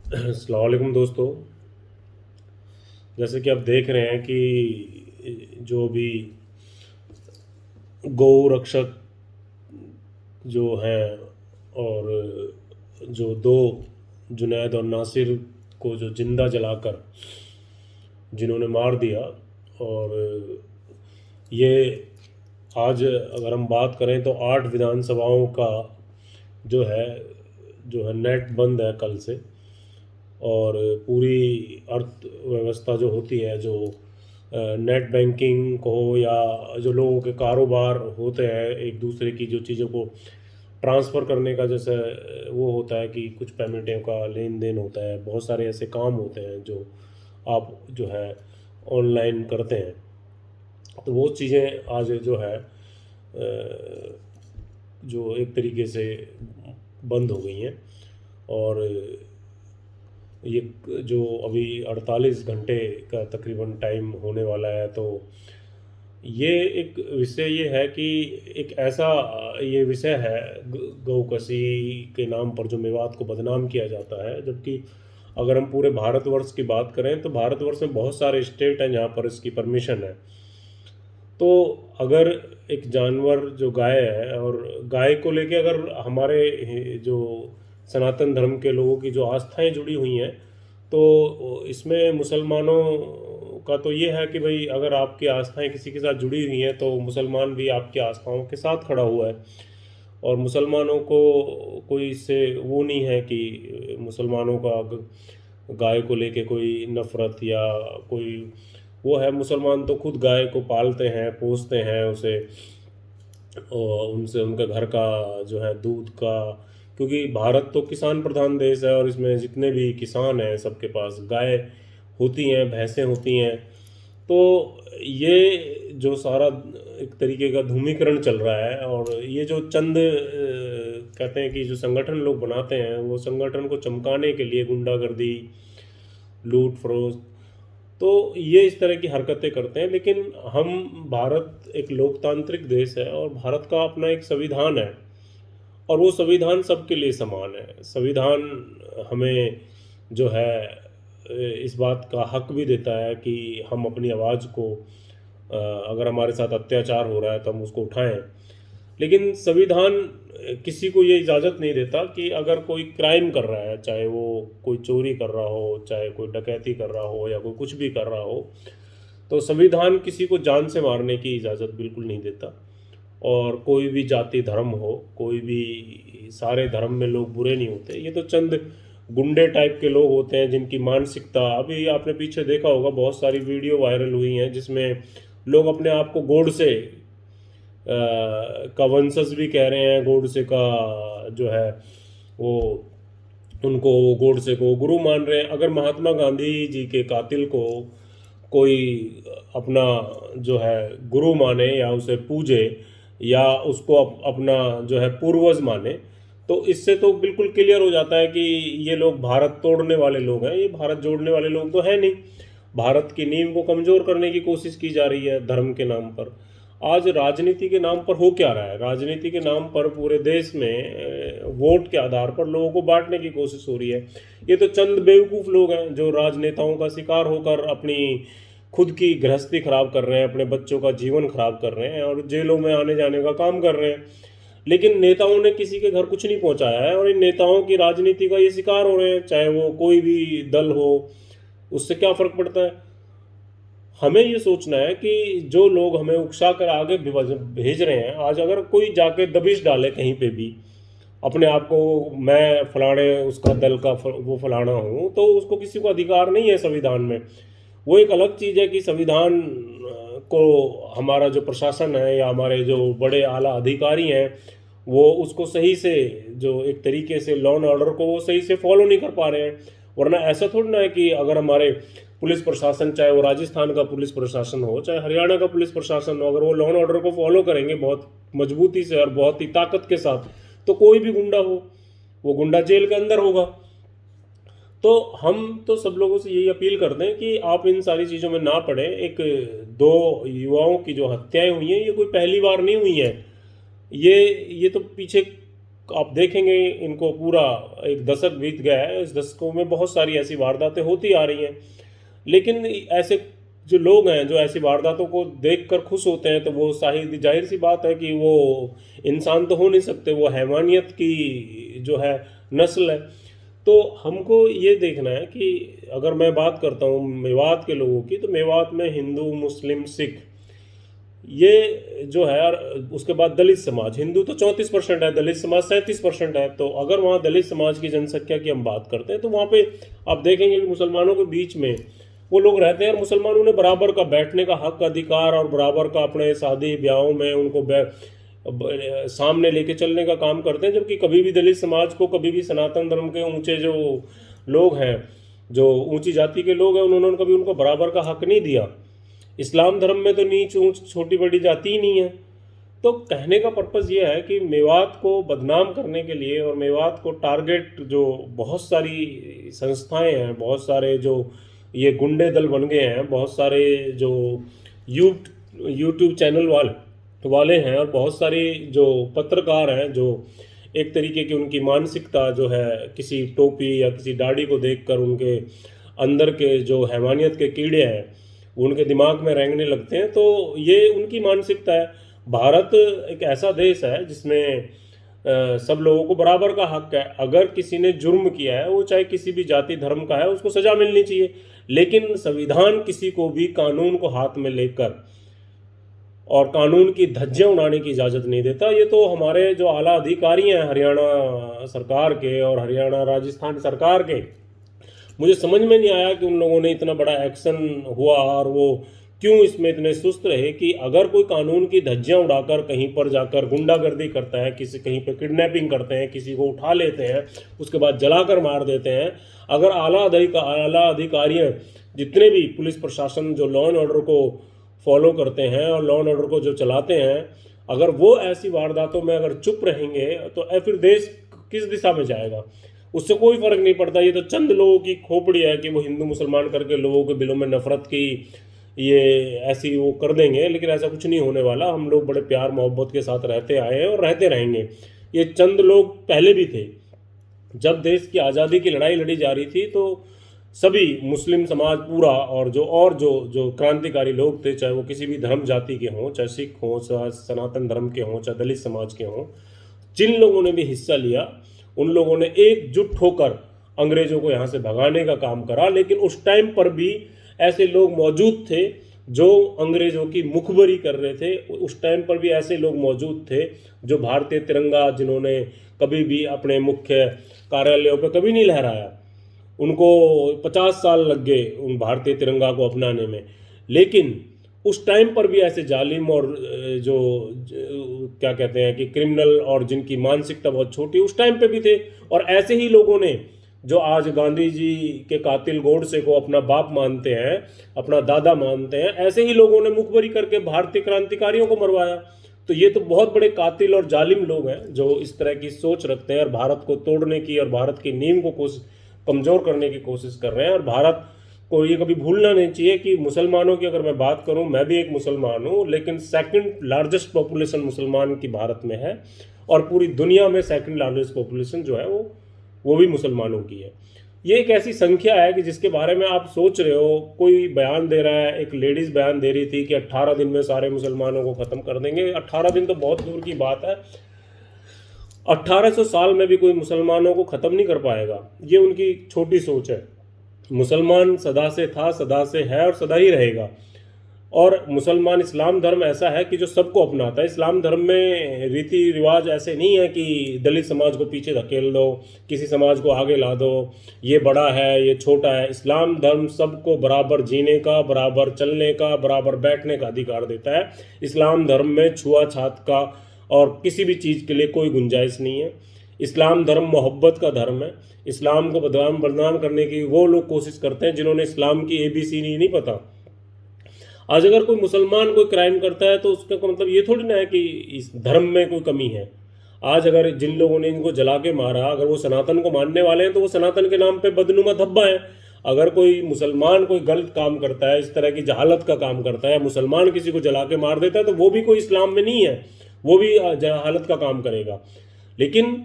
अस्सलाम वालेकुम दोस्तों। जैसे कि आप देख रहे हैं कि जो भी गौ रक्षक जो हैं और जो दो जुनैद और नासिर को जो जिंदा जलाकर जिन्होंने मार दिया, और ये आज अगर हम बात करें तो 8 विधानसभाओं का जो है नेट बंद है कल से। और पूरी अर्थव्यवस्था जो होती है, जो नेट बैंकिंग को या जो लोगों के कारोबार होते हैं एक दूसरे की जो चीज़ों को ट्रांसफ़र करने का, जैसे वो होता है कि कुछ पेमेंटों का लेन देन होता है, बहुत सारे ऐसे काम होते हैं जो आप जो है ऑनलाइन करते हैं। तो वो चीज़ें आज जो है जो एक तरीके से बंद हो गई हैं। और ये जो अभी 48 घंटे का तकरीबन टाइम होने वाला है, तो ये एक विषय ये है कि एक ऐसा ये विषय है गौकसी के नाम पर जो मेवात को बदनाम किया जाता है। जबकि अगर हम पूरे भारतवर्ष की बात करें तो भारतवर्ष में बहुत सारे स्टेट हैं जहाँ पर इसकी परमिशन है। तो अगर एक जानवर जो गाय है, और गाय को लेके अगर हमारे जो सनातन धर्म के लोगों की जो आस्थाएं जुड़ी हुई हैं, तो इसमें मुसलमानों का तो ये है कि भाई अगर आपकी आस्थाएं किसी के साथ जुड़ी हुई हैं तो मुसलमान भी आपकी आस्थाओं के साथ खड़ा हुआ है। और मुसलमानों को कोई इससे वो नहीं है कि मुसलमानों का गाय को लेके कोई नफ़रत या कोई वो है। मुसलमान तो खुद गाय को पालते हैं, पोसते हैं उसे, और उनसे उनके घर का जो है दूध का, क्योंकि भारत तो किसान प्रधान देश है और इसमें जितने भी किसान हैं सबके पास गाय होती हैं, भैंसें होती हैं। तो ये जो सारा एक तरीके का धूमीकरण चल रहा है, और ये जो चंद कहते हैं कि जो संगठन लोग बनाते हैं, वो संगठन को चमकाने के लिए गुंडागर्दी, लूट फरोख्त, तो ये इस तरह की हरकतें करते हैं। लेकिन हम भारत एक लोकतांत्रिक देश है और भारत का अपना एक संविधान है, और वो संविधान सबके लिए समान है। संविधान हमें जो है इस बात का हक भी देता है कि हम अपनी आवाज़ को अगर हमारे साथ अत्याचार हो रहा है तो हम उसको उठाएं। लेकिन संविधान किसी को ये इजाज़त नहीं देता कि अगर कोई क्राइम कर रहा है, चाहे वो कोई चोरी कर रहा हो, चाहे कोई डकैती कर रहा हो, या कोई कुछ भी कर रहा हो, तो संविधान किसी को जान से मारने की इजाज़त बिल्कुल नहीं देता। और कोई भी जाति धर्म हो, कोई भी, सारे धर्म में लोग बुरे नहीं होते। ये तो चंद गुंडे टाइप के लोग होते हैं जिनकी मानसिकता, अभी आपने पीछे देखा होगा बहुत सारी वीडियो वायरल हुई हैं जिसमें लोग अपने आप को गोडसे का वंशज भी कह रहे हैं, गोडसे का जो है वो, उनको गोडसे को गुरु मान रहे हैं। अगर महात्मा गांधी जी के कातिल को कोई अपना जो है गुरु माने या उसे पूजे या उसको अपना जो है पूर्वज माने, तो इससे तो बिल्कुल क्लियर हो जाता है कि ये लोग भारत तोड़ने वाले लोग हैं। ये भारत जोड़ने वाले लोग तो है नहीं। भारत की नींव को कमज़ोर करने की कोशिश की जा रही है धर्म के नाम पर। आज राजनीति के नाम पर हो क्या रहा है? राजनीति के नाम पर पूरे देश में वोट के आधार पर लोगों को बांटने की कोशिश हो रही है। ये तो चंद बेवकूफ़ लोग हैं जो राजनेताओं का शिकार होकर अपनी खुद की गृहस्थी खराब कर रहे हैं, अपने बच्चों का जीवन खराब कर रहे हैं और जेलों में आने जाने का काम कर रहे हैं। लेकिन नेताओं ने किसी के घर कुछ नहीं पहुंचाया है, और इन नेताओं की राजनीति का ये शिकार हो रहे हैं, चाहे वो कोई भी दल हो। उससे क्या फ़र्क पड़ता है? हमें ये सोचना है कि जो लोग हमें उकसा कर आगे भेज रहे हैं, आज अगर कोई जाके दबिश डाले कहीं पे भी अपने आप को, मैं फलाने उसका दल का वो फलाना हूँ, तो उसको किसी को अधिकार नहीं है संविधान में। वो एक अलग चीज़ है कि संविधान को हमारा जो प्रशासन है या हमारे जो बड़े आला अधिकारी हैं वो उसको सही से, जो एक तरीके से लॉ एंड ऑर्डर को वो सही से फॉलो नहीं कर पा रहे हैं। वरना ऐसा थोड़ी ना है कि अगर हमारे पुलिस प्रशासन, चाहे वो राजस्थान का पुलिस प्रशासन हो, चाहे हरियाणा का पुलिस प्रशासन हो, अगर वो लॉ एंड ऑर्डर को फॉलो करेंगे बहुत मजबूती से और बहुत ही ताकत के साथ, तो कोई भी गुंडा हो, वो गुंडा जेल के अंदर होगा। तो हम तो सब लोगों से यही अपील करते हैं कि आप इन सारी चीज़ों में ना पड़े। एक दो युवाओं की जो हत्याएं हुई हैं, ये कोई पहली बार नहीं हुई हैं। ये तो पीछे आप देखेंगे इनको पूरा एक दशक बीत गया है, इस दशकों में बहुत सारी ऐसी वारदातें होती आ रही हैं। लेकिन ऐसे जो लोग हैं जो ऐसी वारदातों को देखकर खुश होते हैं, तो वो शायद जाहिर सी बात है कि वो इंसान तो हो नहीं सकते, वो हैवानियत की जो है नस्ल है। तो हमको ये देखना है कि अगर मैं बात करता हूँ मेवात के लोगों की, तो मेवात में हिंदू, मुस्लिम, सिख, ये जो है, और उसके बाद दलित समाज, हिंदू तो 34% है, दलित समाज 37% है। तो अगर वहाँ दलित समाज की जनसंख्या की हम बात करते हैं, तो वहाँ पे आप देखेंगे कि मुसलमानों के बीच में वो लोग रहते हैं, और मुसलमानों ने बराबर का बैठने का हक, अधिकार, और बराबर का अपने शादी ब्याहों में उनको सामने लेके चलने का काम करते हैं। जबकि कभी भी दलित समाज को, कभी भी सनातन धर्म के ऊंचे जो लोग हैं, जो ऊंची जाति के लोग हैं, उन्होंने कभी उनको बराबर का हक नहीं दिया। इस्लाम धर्म में तो नीच ऊंच छोटी बड़ी जाति ही नहीं है। तो कहने का पर्पज़ ये है कि मेवात को बदनाम करने के लिए और मेवात को टारगेट जो बहुत सारी संस्थाएं हैं, बहुत सारे जो ये गुंडे दल बन गए हैं, बहुत सारे जो यूट्यूब चैनल वाले हैं, और बहुत सारे जो पत्रकार हैं, जो एक तरीके की उनकी मानसिकता जो है, किसी टोपी या किसी दाढ़ी को देखकर उनके अंदर के जो हैवानियत के कीड़े हैं वो उनके दिमाग में रेंगने लगते हैं। तो ये उनकी मानसिकता है। भारत एक ऐसा देश है जिसमें सब लोगों को बराबर का हक है। अगर किसी ने जुर्म किया है, वो चाहे किसी भी जाति धर्म का है, उसको सजा मिलनी चाहिए। लेकिन संविधान किसी को भी कानून को हाथ में लेकर और कानून की धज्जियां उड़ाने की इजाज़त नहीं देता। ये तो हमारे जो आला अधिकारी हैं हरियाणा सरकार के और हरियाणा राजस्थान सरकार के, मुझे समझ में नहीं आया कि उन लोगों ने इतना बड़ा एक्शन हुआ और वो क्यों इसमें इतने सुस्त रहे कि अगर कोई कानून की धज्जियां उड़ाकर कहीं पर जाकर गुंडागर्दी करता है, किसी कहीं पे किडनैपिंग करते हैं, किसी को उठा लेते हैं, उसके बाद जलाकर मार देते हैं, अगर आला अधिकारी जितने भी पुलिस प्रशासन जो लॉ एंड ऑर्डर को फॉलो करते हैं और लॉ एंड ऑर्डर को जो चलाते हैं, अगर वो ऐसी वारदातों में अगर चुप रहेंगे तो फिर देश किस दिशा में जाएगा? उससे कोई फर्क नहीं पड़ता। ये तो चंद लोगों की खोपड़ी है कि वो हिंदू मुसलमान करके लोगों के दिलों में नफरत की ये ऐसी वो कर देंगे, लेकिन ऐसा कुछ नहीं होने वाला। हम लोग बड़े प्यार मोहब्बत के साथ रहते आए हैं और रहते रहेंगे। ये चंद लोग पहले भी थे। जब देश की आज़ादी की लड़ाई लड़ी जा रही थी तो सभी मुस्लिम समाज पूरा और जो क्रांतिकारी लोग थे, चाहे वो किसी भी धर्म जाति के हों, चाहे सिख हों, चाहे सनातन धर्म के हों, चाहे दलित समाज के हों, जिन लोगों ने भी हिस्सा लिया, उन लोगों ने एकजुट होकर अंग्रेज़ों को यहाँ से भगाने का काम करा। लेकिन उस टाइम पर भी ऐसे लोग मौजूद थे जो अंग्रेज़ों की मुखबरी कर रहे थे। उस टाइम पर भी ऐसे लोग मौजूद थे जो भारतीय तिरंगा, जिन्होंने कभी भी अपने मुख्य कार्यालयों पर कभी नहीं लहराया, उनको 50 साल लग गए उन भारतीय तिरंगा को अपनाने में। लेकिन उस टाइम पर भी ऐसे जालिम और जो क्या कहते हैं कि क्रिमिनल और जिनकी मानसिकता बहुत छोटी, उस टाइम पे भी थे। और ऐसे ही लोगों ने जो आज गांधी जी के कातिल गोडसे को अपना बाप मानते हैं, अपना दादा मानते हैं, ऐसे ही लोगों ने मुखबरी करके भारतीय क्रांतिकारियों को मरवाया। तो ये तो बहुत बड़े कातिल और जालिम लोग हैं जो इस तरह की सोच रखते हैं और भारत को तोड़ने की और भारत की नींव को कमज़ोर करने की कोशिश कर रहे हैं। और भारत को ये कभी भूलना नहीं चाहिए कि मुसलमानों की अगर मैं बात करूं, मैं भी एक मुसलमान हूं, लेकिन सेकंड लार्जेस्ट पॉपुलेशन मुसलमान की भारत में है, और पूरी दुनिया में सेकंड लार्जेस्ट पॉपुलेशन जो है वो भी मुसलमानों की है। ये एक ऐसी संख्या है कि जिसके बारे में आप सोच रहे हो, कोई बयान दे रहा है, एक लेडीज़ बयान दे रही थी कि 18 दिन में सारे मुसलमानों को ख़त्म कर देंगे। 18 दिन तो बहुत दूर की बात है, 1800 साल में भी कोई मुसलमानों को ख़त्म नहीं कर पाएगा। ये उनकी छोटी सोच है। मुसलमान सदा से था, सदा से है और सदा ही रहेगा। और मुसलमान, इस्लाम धर्म ऐसा है कि जो सबको अपनाता है। इस्लाम धर्म में रीति रिवाज ऐसे नहीं है कि दलित समाज को पीछे धकेल दो, किसी समाज को आगे ला दो, ये बड़ा है ये छोटा है। इस्लाम धर्म सबको बराबर जीने का, बराबर चलने का, बराबर बैठने का अधिकार देता है। इस्लाम धर्म में छुआछात का और किसी भी चीज़ के लिए कोई गुंजाइश नहीं है। इस्लाम धर्म मोहब्बत का धर्म है। इस्लाम को बदनाम करने की वो लोग कोशिश करते हैं जिन्होंने इस्लाम की ABC नहीं पता। आज अगर कोई मुसलमान कोई क्राइम करता है तो उसका मतलब ये थोड़ी ना है कि इस धर्म में कोई कमी है। आज अगर जिन लोगों ने इनको जला के मारा, अगर वो सनातन को मानने वाले हैं तो वो सनातन के नाम पे बदनुमा धब्बा है। अगर कोई मुसलमान कोई गलत काम करता है, इस तरह की जहालत का काम करता है, मुसलमान किसी को जला के मार देता है, तो वो भी कोई इस्लाम में नहीं है, वो भी जहालत का काम करेगा। लेकिन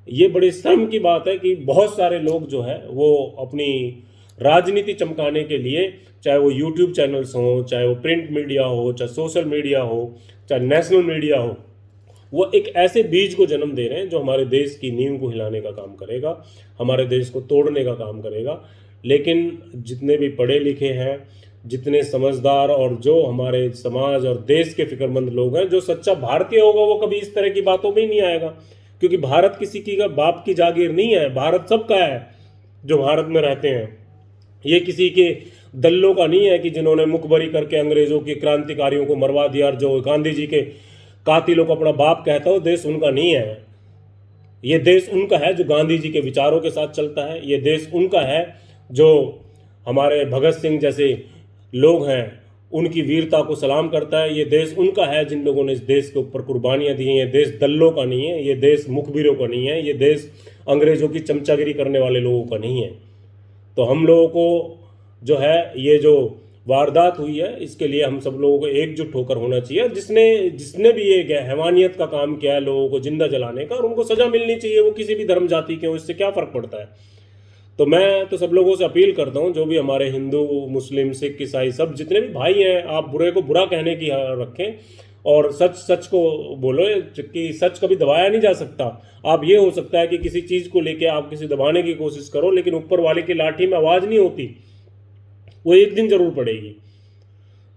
ये बड़ी शर्म की बात है कि बहुत सारे लोग जो है वो अपनी राजनीति चमकाने के लिए, चाहे वो यूट्यूब चैनल्स हों, चाहे वो प्रिंट मीडिया हो, चाहे सोशल मीडिया हो, चाहे नेशनल मीडिया हो, वो एक ऐसे बीज को जन्म दे रहे हैं जो हमारे देश की नींव को हिलाने का काम करेगा, हमारे देश को तोड़ने का काम करेगा। लेकिन जितने भी पढ़े लिखे हैं, जितने समझदार और जो हमारे समाज और देश के फिक्रमंद लोग हैं, जो सच्चा भारतीय होगा वो कभी इस तरह की बातों में ही नहीं आएगा, क्योंकि भारत किसी की का बाप की जागीर नहीं है, भारत सबका है जो भारत में रहते हैं। ये किसी के दल्लों का नहीं है कि जिन्होंने मुखबरी करके अंग्रेजों के क्रांतिकारियों को मरवा दिया, और जो गांधी जी के कातिलों को अपना बाप कहता हो, देश उनका नहीं है। ये देश उनका है जो गांधी जी के विचारों के साथ चलता है। ये देश उनका है जो हमारे भगत सिंह जैसे लोग हैं उनकी वीरता को सलाम करता है। ये देश उनका है जिन लोगों ने इस देश के ऊपर कुर्बानियां दी हैं। ये देश दल्लों का नहीं है, ये देश मुखबिरों का नहीं है, ये देश अंग्रेजों की चमचागिरी करने वाले लोगों का नहीं है। तो हम लोगों को जो है ये जो वारदात हुई है इसके लिए हम सब लोगों को एकजुट होकर होना चाहिए। जिसने जिसने भी ये हैवानियत का काम किया है लोगों को जिंदा जलाने का, और उनको सजा मिलनी चाहिए, वो किसी भी धर्म जाति के हो, इससे क्या फ़र्क पड़ता है। तो मैं तो सब लोगों से अपील करता हूँ, जो भी हमारे हिंदू मुस्लिम सिख ईसाई सब जितने भी भाई हैं, आप बुरे को बुरा कहने की रखें और सच सच को बोलो कि सच कभी दबाया नहीं जा सकता। आप ये हो सकता है कि किसी चीज़ को लेके आप किसी दबाने की कोशिश करो, लेकिन ऊपर वाले की लाठी में आवाज़ नहीं होती, वो एक दिन जरूर पड़ेगी।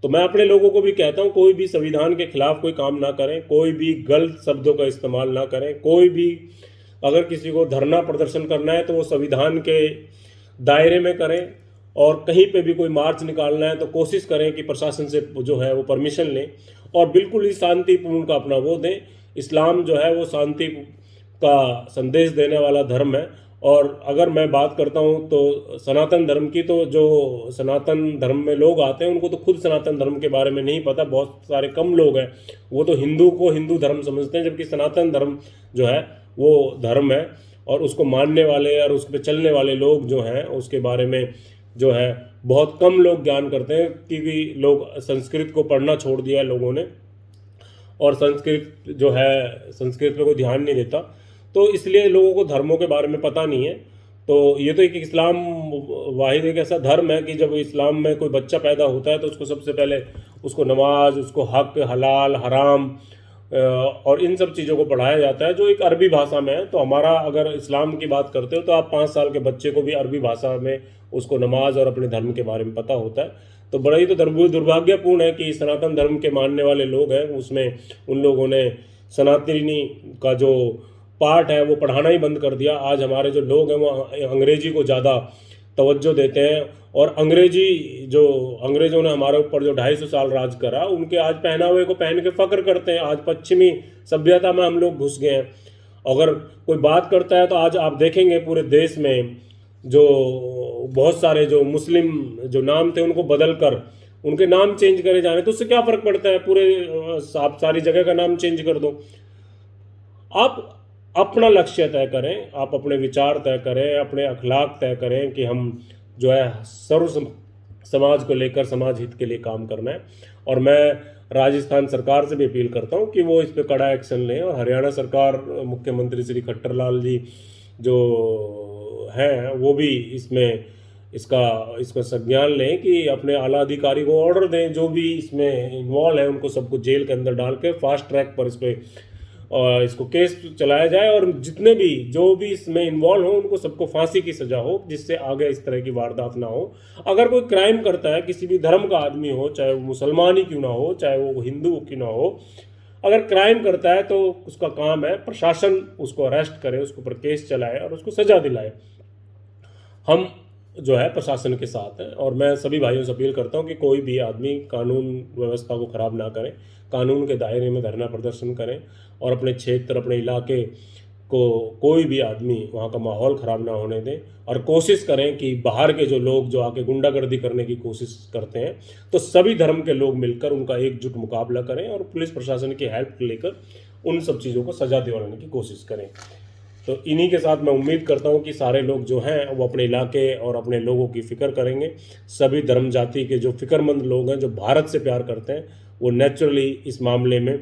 तो मैं अपने लोगों को भी कहता हूँ, कोई भी संविधान के खिलाफ कोई काम ना करें, कोई भी गलत शब्दों का इस्तेमाल ना करें। कोई भी अगर किसी को धरना प्रदर्शन करना है तो वो संविधान के दायरे में करें, और कहीं पे भी कोई मार्च निकालना है तो कोशिश करें कि प्रशासन से जो है वो परमिशन लें, और बिल्कुल ही शांतिपूर्ण का अपना वो दें। इस्लाम जो है वो शांति का संदेश देने वाला धर्म है। और अगर मैं बात करता हूँ तो सनातन धर्म की, तो जो सनातन धर्म में लोग आते हैं उनको तो खुद सनातन धर्म के बारे में नहीं पता, बहुत सारे कम लोग हैं, वो तो हिंदू को हिंदू धर्म समझते हैं, जबकि सनातन धर्म जो है वो धर्म है, और उसको मानने वाले और उस पर चलने वाले लोग जो हैं उसके बारे में जो है बहुत कम लोग ज्ञान करते हैं, क्योंकि लोग संस्कृत को पढ़ना छोड़ दिया है लोगों ने, और संस्कृत जो है संस्कृत पे कोई ध्यान नहीं देता, तो इसलिए लोगों को धर्मों के बारे में पता नहीं है। तो ये तो एक इस्लाम वाहिद एक ऐसा धर्म है कि जब इस्लाम में कोई बच्चा पैदा होता है तो उसको सबसे पहले उसको नमाज, उसको हक हलाल हराम और इन सब चीज़ों को पढ़ाया जाता है, जो एक अरबी भाषा में है। तो हमारा अगर इस्लाम की बात करते हो तो आप 5 साल के बच्चे को भी अरबी भाषा में उसको नमाज और अपने धर्म के बारे में पता होता है। तो बड़ा ही तो दुर्भाग्यपूर्ण है कि सनातन धर्म के मानने वाले लोग हैं उसमें उन लोगों ने सनातनी का जो पार्ट है वो पढ़ाना ही बंद कर दिया। आज हमारे जो लोग हैं वो अंग्रेजी को ज़्यादा तवज्जो देते हैं, और अंग्रेजी जो अंग्रेज़ों ने हमारे ऊपर जो 250 साल राज करा, उनके आज पहनावे को पहन के फ़ख्र करते हैं। आज पश्चिमी सभ्यता में हम लोग घुस गए हैं। अगर कोई बात करता है तो आज आप देखेंगे पूरे देश में जो बहुत सारे जो मुस्लिम जो नाम थे उनको बदल कर उनके नाम चेंज करे जा रहे हैं, तो उससे क्या फ़र्क पड़ता है, पूरे आप सारी जगह का नाम चेंज कर दो। आप अपना लक्ष्य तय करें, आप अपने विचार तय करें, अपने अखलाक तय करें कि हम जो है सर्व समाज को लेकर समाज हित के लिए काम करना है। और मैं राजस्थान सरकार से भी अपील करता हूं कि वो इस पर कड़ा एक्शन लें, और हरियाणा सरकार मुख्यमंत्री श्री खट्टर लाल जी जो हैं वो भी इसमें इसका संज्ञान लें कि अपने आला अधिकारी को ऑर्डर दें, जो भी इसमें इन्वॉल्व है उनको सबको जेल के अंदर डाल के फास्ट ट्रैक पर इसको केस चलाया जाए, और जितने भी जो भी इसमें इन्वॉल्व हो उनको सबको फांसी की सज़ा हो, जिससे आगे इस तरह की वारदात ना हो। अगर कोई क्राइम करता है, किसी भी धर्म का आदमी हो, चाहे वो मुसलमान ही क्यों ना हो, चाहे वो हिंदू क्यों ना हो, अगर क्राइम करता है तो उसका काम है प्रशासन उसको अरेस्ट करे, उसके ऊपर केस चलाए और उसको सज़ा दिलाए। हम जो है प्रशासन के साथ हैं, और मैं सभी भाइयों से अपील करता हूं कि कोई भी आदमी कानून व्यवस्था को ख़राब ना करें, कानून के दायरे में धरना प्रदर्शन करें, और अपने क्षेत्र अपने इलाके को कोई भी आदमी वहाँ का माहौल ख़राब ना होने दें। और कोशिश करें कि बाहर के जो लोग जो आके गुंडागर्दी करने की कोशिश करते हैं, तो सभी धर्म के लोग मिलकर उनका एकजुट मुकाबला करें, और पुलिस प्रशासन की हेल्प लेकर उन सब चीज़ों को सजा दिलाने की कोशिश करें। तो इन्हीं के साथ मैं उम्मीद करता हूं कि सारे लोग जो हैं वो अपने इलाके और अपने लोगों की फ़िक्र करेंगे। सभी धर्म जाति के जो फ़िक्रमंद लोग हैं, जो भारत से प्यार करते हैं, वो नेचुरली इस मामले में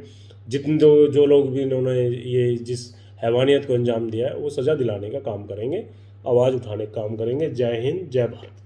जितने जो लोग भी इन्होंने ये जिस हैवानियत को अंजाम दिया है वो सज़ा दिलाने का काम करेंगे, आवाज़ उठाने का काम करेंगे। जय हिंद, जय भारत।